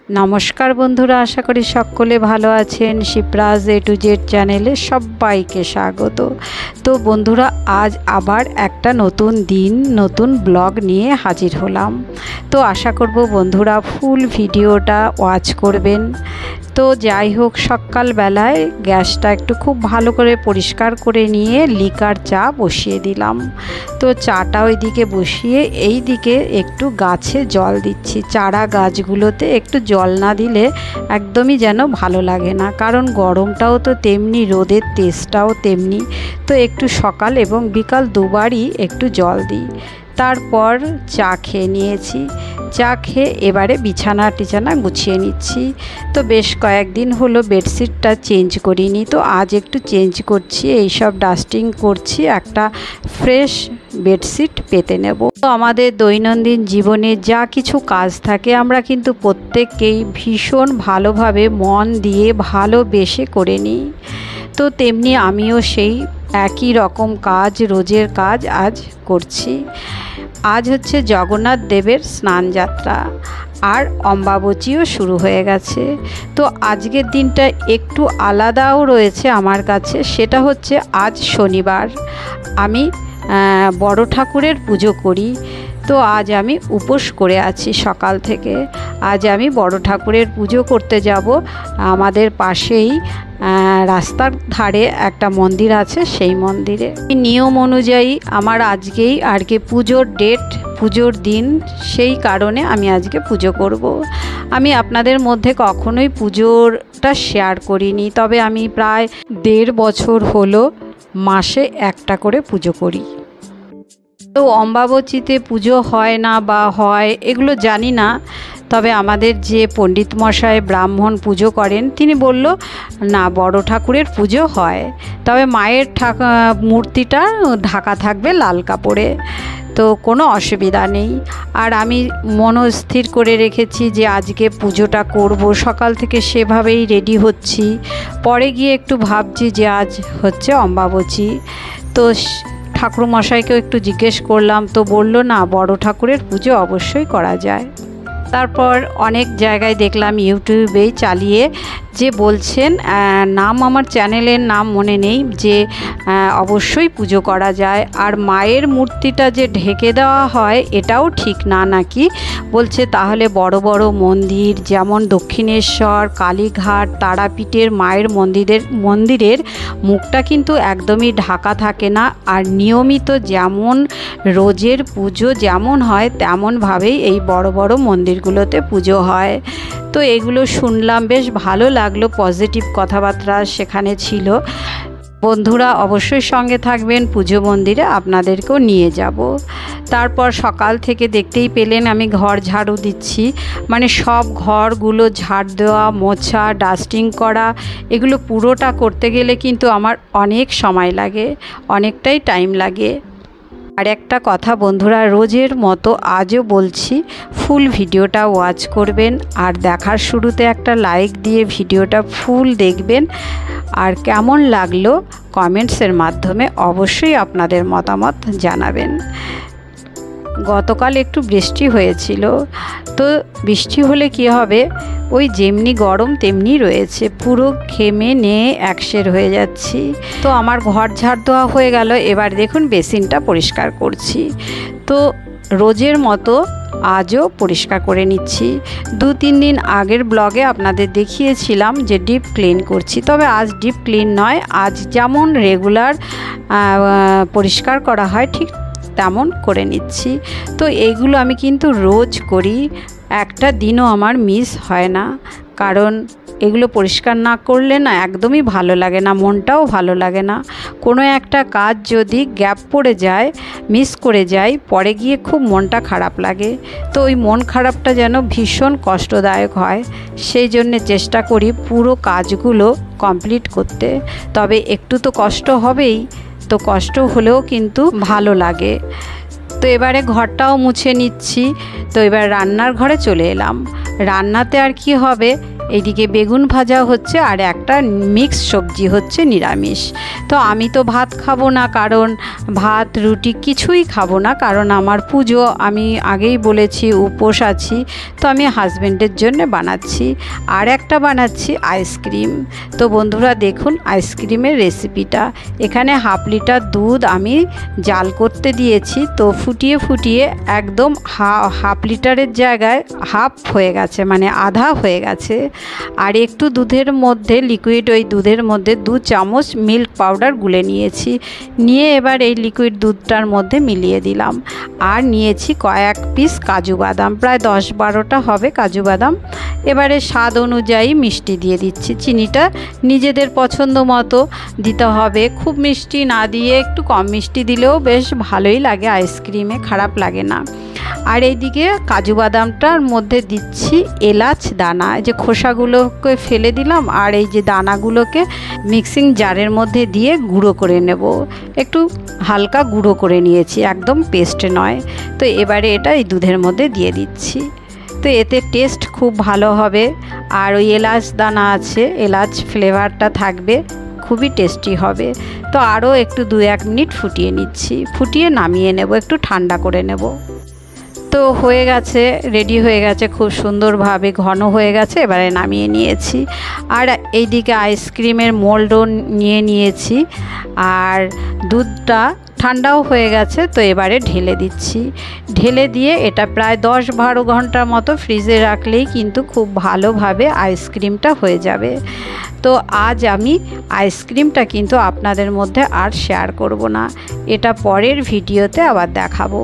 नमस्कार बंधुरा, आशा करी सकले भालो आछेन। शिप्राज ए टू जेड चैनेले सबाइके स्वागत। तो बंधुरा आज आबार एकटा नतून दिन नतून ब्लग निये हाजिर हलाम। तो आशा करब बंधुरा फुल भिडियोटा वाच करबेन। तो যাই হোক সকালবেলায় গ্যাসটা একটু খুব ভালো করে পরিষ্কার করে নিয়ে লিকার চা বসিয়ে দিলাম। তো চাটা ওইদিকে বসিয়ে এই দিকে একটু গাছে জল দিচ্ছি। চারা গাছগুলোতে একটু জল না দিলে একদমই যেন ভালো লাগে না, কারণ গরমটাও তো তেমনি, রোদের তেজটাও তেমনি। তো একটু সকাল এবং বিকাল দুবারই একটু জল দিই। তারপর চা খেয়ে নিয়েছি। চা খেয়ে এবারে বিছানা টিছানা গুছিয়ে নিচ্ছি। তো বেশ কয়েকদিন হলো বেডশিটটা চেঞ্জ করিনি, তো আজ একটু চেঞ্জ করছি। এইসব ডাস্টিং করছি, একটা ফ্রেশ বেডশিট পেতে নেব। তো আমাদের দৈনন্দিন জীবনে যা কিছু কাজ থাকে আমরা কিন্তু প্রত্যেককেই ভীষণ ভালোভাবে মন দিয়ে ভালোবেসে করে নিই। তো তেমনি আমিও সেই একই রকম কাজ, রোজের কাজ আজ করছি। আজ হচ্ছে জগন্নাথ দেবের স্নান যাত্রা আর অম্বাবচীও শুরু হয়ে গেছে। তো আজকের দিনটা একটু আলাদাও রয়েছে আমার কাছে। সেটা হচ্ছে আজ শনিবার, আমি বড় ঠাকুরের পুজো করি। তো আজ আমি উপোস করে আছি সকাল থেকে। আজ আমি বড় ঠাকুরের পুজো করতে যাব। আমাদের পাশেই রাস্তার ধারে একটা মন্দির আছে, সেই মন্দিরে। নিয়ম অনুযায়ী আমার আজকেই আর কি পুজোর ডেট, পুজোর দিন, সেই কারণে আমি আজকে পুজো করব। আমি আপনাদের মধ্যে কখনোই পুজোরটা শেয়ার করিনি, তবে আমি প্রায় 1.5 বছর হলো মাসে একটা করে পুজো করি। তো অম্বাবচীতে পুজো হয় না বা হয় এগুলো জানি না, তবে আমাদের যে পণ্ডিত মশাই ব্রাহ্মণ পুজো করেন তিনি বলল না, বড় ঠাকুরের পুজো হয়, তবে মায়ের মূর্তিটা ঢাকা থাকবে লাল কাপড়ে, তো কোনো অসুবিধা নেই। আর আমি মনস্থির করে রেখেছি যে আজকে পুজোটা করব। সকাল থেকে সেভাবেই রেডি হচ্ছি। পরে গিয়ে একটু ভাবছি যে আজ হচ্ছে অম্বাবচী। তো ঠাকুরমশাইকেও একটু জিজ্ঞেস করলাম, তো বলল না, বড় ঠাকুরের পুজো অবশ্যই করা যায়। তারপর অনেক জায়গায় দেখলাম ইউটিউবেই চালিয়ে যে বলছেন, নাম আমার চ্যানেলের নাম মনে নেই, যে অবশ্যই পুজো করা যায়। আর মায়ের মূর্তিটা যে ঢেকে দেওয়া হয় এটাও ঠিক না নাকি, বলছে তাহলে বড় বড় মন্দির যেমন দক্ষিণেশ্বর, কালীঘাট, তারাপীঠের মায়ের মন্দিরের মুখটা কিন্তু একদমই ঢাকা থাকে না। আর নিয়মিত যেমন রোজের পুজো যেমন হয় তেমনভাবেই এই বড় বড় মন্দিরগুলোতে পুজো হয়। তো এগুলো শুনলাম, বেশ ভালো লাগলো, পজিটিভ কথাবার্তা সেখানে ছিল। বন্ধুরা অবশ্যই সঙ্গে থাকবেন, পুজো মন্দিরে আপনাদেরকেও নিয়ে যাব। তারপর সকাল থেকে দেখতেই পেলেন আমি ঘর ঝাড়ু দিচ্ছি, মানে সব ঘরগুলো ঝাড় দেওয়া, মোছা, ডাস্টিং করা, এগুলো পুরোটা করতে গেলে কিন্তু আমার অনেক সময় লাগে, অনেকটাই টাইম লাগে। আর একটা কথা বন্ধুরা, রোজের মতো আজও বলছি, ফুল ভিডিওটা ওয়াচ করবেন আর দেখার শুরুতে একটা লাইক দিয়ে ভিডিওটা ফুল দেখবেন। আর কেমন লাগলো কমেন্টসের মাধ্যমে অবশ্যই আপনাদের মতামত জানাবেন। গতকাল একটু বৃষ্টি হয়েছিল, তো বৃষ্টি হলে কি হবে, ওই যেমনি গরম তেমনি রয়েছে, পুরো ঘেমে নিয়ে একশের হয়ে যাচ্ছি। তো আমার ঘর ঝাড় দেওয়া হয়ে গেল। এবার দেখুন বেসিনটা পরিষ্কার করছি। তো রোজের মতো আজও পরিষ্কার করে নিচ্ছি। 2-3 দিন আগের ব্লগে আপনাদের দেখিয়েছিলাম যে ডিপ ক্লিন করছি, তবে আজ ডিপ ক্লিন নয়, আজ যেমন রেগুলার পরিষ্কার করা হয় ঠিক তেমন করে নিচ্ছি। তো এইগুলো আমি কিন্তু রোজ করি, একটা দিনও আমার মিস হয় না, কারণ এগুলো পরিষ্কার না করলে না একদমই ভালো লাগে না, মনটাও ভালো লাগে না। কোনো একটা কাজ যদি গ্যাপ পড়ে যায়, মিস করে যাই, পরে গিয়ে খুব মনটা খারাপ লাগে। তো ওই মন খারাপটা যেন ভীষণ কষ্টদায়ক হয়, সেই জন্যে চেষ্টা করি পুরো কাজগুলো কমপ্লিট করতে। তবে একটু তো কষ্ট হবেই, তো কষ্ট হলেও কিন্তু ভালো লাগে। তো এবারে ঘরটাও মুছে নিচ্ছি। তো এবার রান্নার ঘরে চলে এলাম। রান্নাতে আর কি হবে, এদিকে বেগুন ভাজা হচ্ছে আর একটা মিক্স সবজি হচ্ছে নিরামিষ। তো আমি তো ভাত খাবো না, কারণ ভাত রুটি কিছুই খাবো না, কারণ আমার পুজো, আমি আগেই বলেছি উপোস আছি। তো আমি হাজব্যান্ডের জন্য বানাচ্ছি, আর একটা বানাচ্ছি আইসক্রিম। তো বন্ধুরা দেখুন আইসক্রিমের রেসিপিটা। এখানে 1/2 লিটার দুধ আমি জাল করতে দিয়েছি, তো ফুটিয়ে ফুটিয়ে একদম 1/2 লিটারের জায়গায় হাফ হয়ে গেছে, মানে আধা হয়ে গেছে। আর একটু দুধের মধ্যে লিকুইড, ওই দুধের মধ্যে 2 চামচ মিল্ক পাউডার গুলে নিয়েছি, নিয়ে এবার এই লিকুইড দুধটার মধ্যে মিলিয়ে দিলাম। আর নিয়েছি কয়েক পিস কাজু বাদাম, প্রায় 10-12টা হবে কাজু বাদাম। এবারে স্বাদ অনুযায়ী মিষ্টি দিয়ে দিচ্ছি। চিনিটা নিজেদের পছন্দ মতো দিতে হবে, খুব মিষ্টি না দিয়ে একটু কম মিষ্টি দিলেও বেশ ভালোই লাগে আইসক্রিমে, খারাপ লাগে না। আর এইদিকে কাজু বাদামটার মধ্যে দিচ্ছি এলাচ দানা, এই যে খোসাগুলোকে ফেলে দিলাম, আর এই যে দানাগুলোকে মিক্সিং জারের মধ্যে দিয়ে গুঁড়ো করে নেব। একটু হালকা গুঁড়ো করে নিয়েছি, একদম পেস্ট নয়। তো এবারে এটা এই দুধের মধ্যে দিয়ে দিচ্ছি। তো এতে টেস্ট খুব ভালো হবে, আর ওই এলাচ দানা আছে, এলাচ ফ্লেভারটা থাকবে, খুবই টেস্টি হবে। তো আরও একটু 2-1 মিনিট ফুটিয়ে নিচ্ছি, ফুটিয়ে নামিয়ে নেব, একটু ঠান্ডা করে নেব। তো হয়ে গেছে, রেডি হয়ে গেছে, খুব সুন্দরভাবে ঘন হয়ে গেছে। এবারে নামিয়ে নিয়েছি। আর এইদিকে আইসক্রিমের মোল্ডও নিয়ে নিয়েছি, আর দুধটা ঠান্ডাও হয়ে গেছে। তো এবারে ঢেলে দিচ্ছি, ঢেলে দিয়ে এটা প্রায় 10-12 ঘন্টার মতো ফ্রিজে রাখলেই কিন্তু খুব ভালোভাবে আইসক্রিমটা হয়ে যাবে। তো আজ আমি আইসক্রিমটা কিন্তু আপনাদের মধ্যে আর শেয়ার করব না, এটা পরের ভিডিওতে আবার দেখাবো,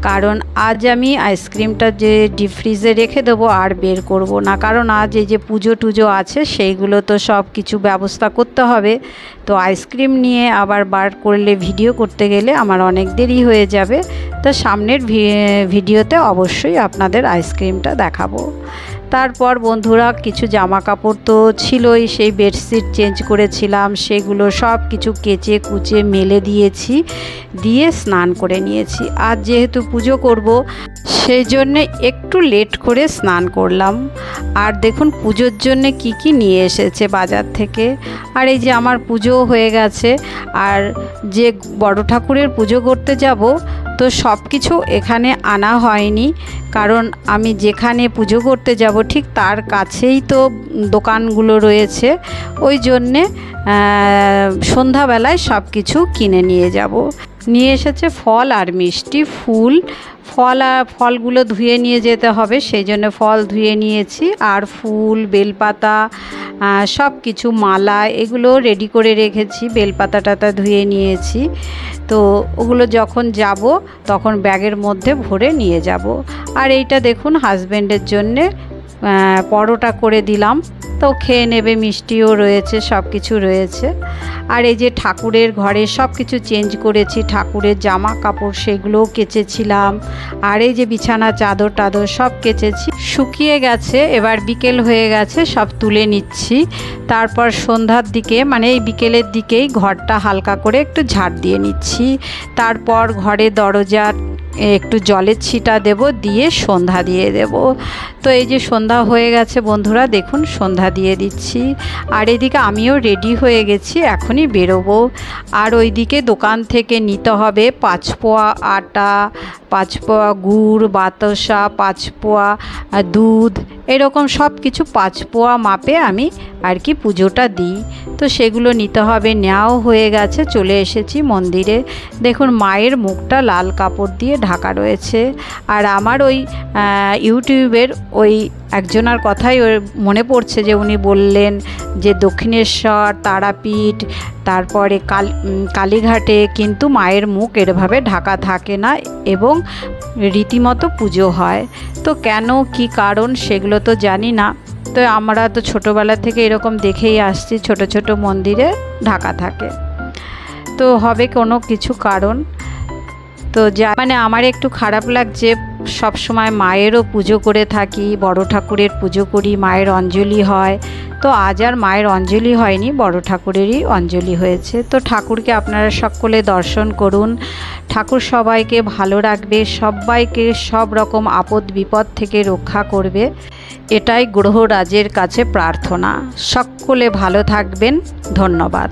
কারণ আজ আমি আইসক্রিমটা যে ডিপ ফ্রিজে রেখে দেবো, আর বের করব না, কারণ আজ এই যে পুজো টুজো আছে সেইগুলো তো সব কিছু ব্যবস্থা করতে হবে। তো আইসক্রিম নিয়ে আবার বার করলে ভিডিও করতে গেলে আমার অনেক দেরি হয়ে যাবে। তো সামনের ভিডিওতে অবশ্যই আপনাদের আইসক্রিমটা দেখাবো। তারপর বন্ধুরা কিছু জামা কাপড় তো ছিলই, সেই বেডশিট চেঞ্জ করেছিলাম, সেগুলো সব কিছু কেচে কুচে মেলে দিয়েছি, দিয়ে স্নান করে নিয়েছি। আজ যেহেতু পুজো করব, সেই জন্যে একটু লেট করে স্নান করলাম। আর দেখুন পুজোর জন্যে কি কি নিয়ে এসেছে বাজার থেকে। আর এই যে আমার পুজো হয়ে গেছে, আর যে বড় ঠাকুরের পুজো করতে যাব, তো সব কিছু এখানে আনা হয়নি, কারণ আমি যেখানে পুজো করতে যাব ঠিক তার কাছেই তো দোকানগুলো রয়েছে, ওই জন্যে সন্ধ্যাবেলায় সব কিছু কিনে নিয়ে যাব। নিয়ে এসেছে ফল আর মিষ্টি, ফলগুলো ধুয়ে নিয়ে যেতে হবে, সেই জন্য ফল ধুয়ে নিয়েছি, আর ফুল, বেলপাতা, সব কিছু মালা এগুলো রেডি করে রেখেছি, বেলপাতা ধুয়ে নিয়েছি। তো ওগুলো যখন যাব তখন ব্যাগের মধ্যে ভরে নিয়ে যাব। আর এইটা দেখুন হাজব্যান্ডের জন্যে পরোটা করে দিলাম, তো খেয়ে নেবে, মিষ্টিও রয়েছে, সব কিছু রয়েছে। আর এই যে ঠাকুরের ঘরে সব কিছু চেঞ্জ করেছি, ঠাকুরের জামা কাপড় সেগুলোও কেচেছিলাম, আর এই যে বিছানা চাদর টাদর সব কেচেছি, শুকিয়ে গেছে। এবার বিকেল হয়ে গেছে, সব তুলে নিচ্ছি। তারপর সন্ধ্যার দিকে, মানে এই বিকেলের দিকেই ঘরটা হালকা করে একটু ঝাড় দিয়ে নিচ্ছি। তারপর ঘরে দরজার একটু জলের ছিটা দেব, দিয়ে সন্ধ্যা দিয়ে দেব। তো এই যে সন্ধ্যা হয়ে গেছে বন্ধুরা, দেখুন সন্ধ্যা দিয়ে দিচ্ছি। আর এদিকে আমিও রেডি হয়ে গেছি, এখনই বেরোবো। আর ওইদিকে দোকান থেকে নিতে হবে 5 পোয়া আটা, 5 পোয়া গুড়, বাতাসা, 5 পোয়া দুধ, এরকম সব কিছু 5 পোয়া মাপে আমি আর কি পুজোটা দিই। তো সেগুলো নিতে হবে, নেওয়াও হয়ে গেছে, চলে এসেছি মন্দিরে। দেখুন মায়ের মুখটা লাল কাপড় দিয়ে ঢাকা রয়েছে। আর আমার ওই ইউটিউবের ওই একজনের কথাই মনে পড়ছে, যে উনি বললেন যে দক্ষিণেশ্বর, তারাপীঠ, তারপরে কালীঘাটে কিন্তু মায়ের মুখ এভাবে ঢাকা থাকে না, এবং রীতিমতো পুজো হয়। তো কেন, কি কারণ সেগুলো তো জানি না। তো আমরা তো ছোটোবেলা থেকে এরকম দেখেই আসছি, ছোট ছোট মন্দিরে ঢাকা থাকে, তো হবে কোনো কিছু কারণ। তো মানে আমার একটু খারাপ লাগছে, সব সময় মায়েরও পুজো করে থাকি, বড় ঠাকুরের পুজো করি, মায়ের অঞ্জলি হয়। তো আজ আর মায়ের অঞ্জলি হয়নি, বড় ঠাকুরেরই অঞ্জলি হয়েছে। তো ঠাকুরকে আপনারা সকলে দর্শন করুন, ঠাকুর সবাইকে ভালো রাখবে, সবাইকে সব রকম আপদ বিপদ থেকে রক্ষা করবে। এটাই গ্রহরাজের কাছে প্রার্থনা। সকলে ভালো থাকবেন। ধন্যবাদ।